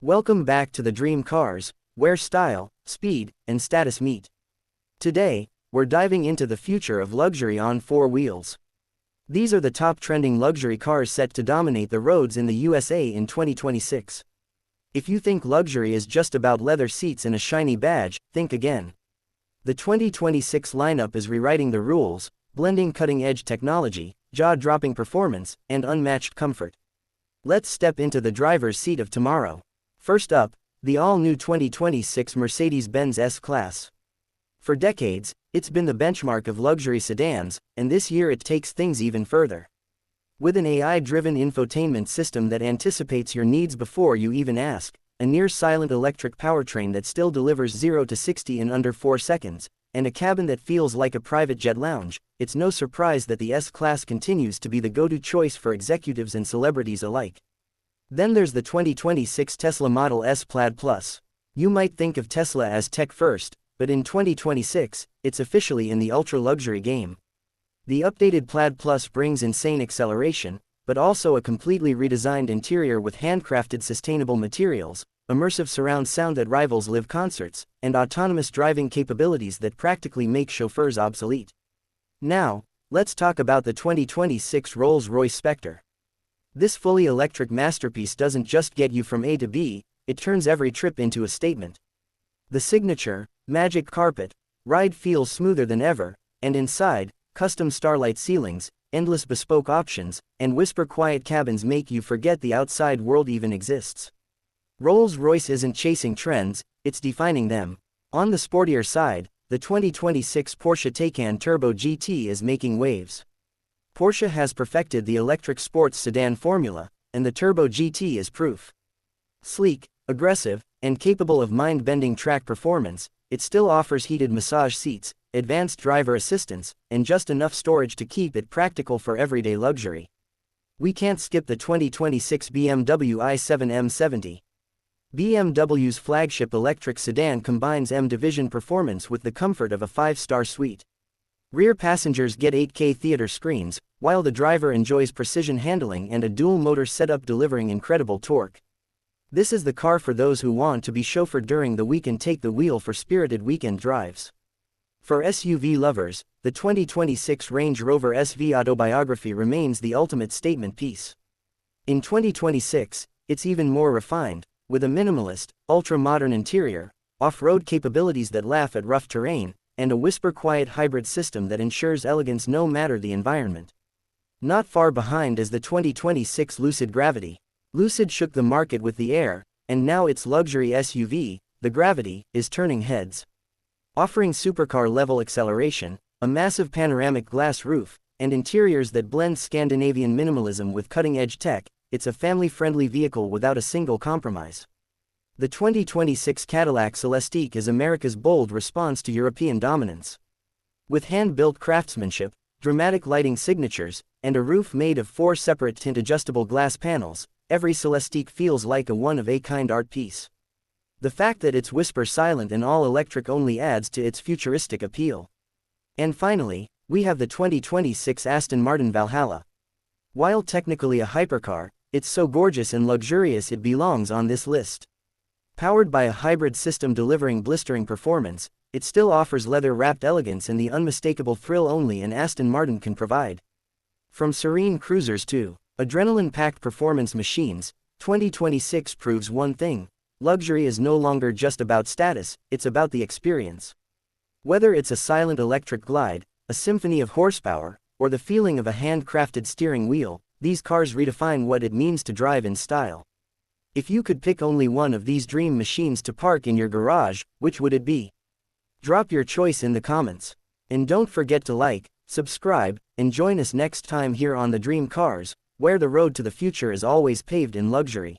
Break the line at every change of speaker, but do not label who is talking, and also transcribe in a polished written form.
Welcome back to the Dream Cars, where style, speed, and status meet. Today, we're diving into the future of luxury on four wheels. These are the top trending luxury cars set to dominate the roads in the USA in 2026. If you think luxury is just about leather seats and a shiny badge, think again. The 2026 lineup is rewriting the rules, blending cutting-edge technology, jaw-dropping performance, and unmatched comfort. Let's step into the driver's seat of tomorrow. First up, the all-new 2026 Mercedes-Benz S-Class. For decades, it's been the benchmark of luxury sedans, and this year it takes things even further. With an AI-driven infotainment system that anticipates your needs before you even ask, a near-silent electric powertrain that still delivers 0 to 60 in under 4 seconds, and a cabin that feels like a private jet lounge, it's no surprise that the S-Class continues to be the go-to choice for executives and celebrities alike. Then there's the 2026 Tesla Model S Plaid Plus. You might think of Tesla as tech first, but in 2026, it's officially in the ultra-luxury game. The updated Plaid Plus brings insane acceleration, but also a completely redesigned interior with handcrafted sustainable materials, immersive surround sound that rivals live concerts, and autonomous driving capabilities that practically make chauffeurs obsolete. Now, let's talk about the 2026 Rolls-Royce Spectre. This fully electric masterpiece doesn't just get you from A to B, it turns every trip into a statement. The signature, magic carpet, ride feels smoother than ever, and inside, custom starlight ceilings, endless bespoke options, and whisper-quiet cabins make you forget the outside world even exists. Rolls-Royce isn't chasing trends, it's defining them. On the sportier side, the 2026 Porsche Taycan Turbo GT is making waves. Porsche has perfected the electric sports sedan formula, and the Turbo GT is proof. Sleek, aggressive, and capable of mind-bending track performance, it still offers heated massage seats, advanced driver assistance, and just enough storage to keep it practical for everyday luxury. We can't skip the 2026 BMW i7 M70. BMW's flagship electric sedan combines M-Division performance with the comfort of a 5-star suite. Rear passengers get 8K theater screens, while the driver enjoys precision handling and a dual-motor setup delivering incredible torque. This is the car for those who want to be chauffeured during the week and take the wheel for spirited weekend drives. For SUV lovers, the 2026 Range Rover SV Autobiography remains the ultimate statement piece. In 2026, it's even more refined, with a minimalist, ultra-modern interior, off-road capabilities that laugh at rough terrain, and a whisper-quiet hybrid system that ensures elegance no matter the environment. Not far behind is the 2026 Lucid Gravity. Lucid shook the market with the Air, and now its luxury SUV, the Gravity, is turning heads. Offering supercar-level acceleration, a massive panoramic glass roof, and interiors that blend Scandinavian minimalism with cutting-edge tech, it's a family-friendly vehicle without a single compromise. The 2026 Cadillac Lyriq is America's bold response to European dominance. With hand-built craftsmanship, dramatic lighting signatures, and a roof made of 4 separate tint-adjustable glass panels, every Lyriq feels like a one-of-a-kind art piece. The fact that it's whisper-silent and all-electric only adds to its futuristic appeal. And finally, we have the 2026 Aston Martin Valhalla. While technically a hypercar, it's so gorgeous and luxurious it belongs on this list. Powered by a hybrid system delivering blistering performance, it still offers leather-wrapped elegance and the unmistakable thrill only an Aston Martin can provide. From serene cruisers to adrenaline-packed performance machines, 2026 proves one thing: luxury is no longer just about status, it's about the experience. Whether it's a silent electric glide, a symphony of horsepower, or the feeling of a handcrafted steering wheel, these cars redefine what it means to drive in style. If you could pick only one of these dream machines to park in your garage, which would it be? Drop your choice in the comments. And don't forget to like, subscribe, and join us next time here on the Dream Cars, where the road to the future is always paved in luxury.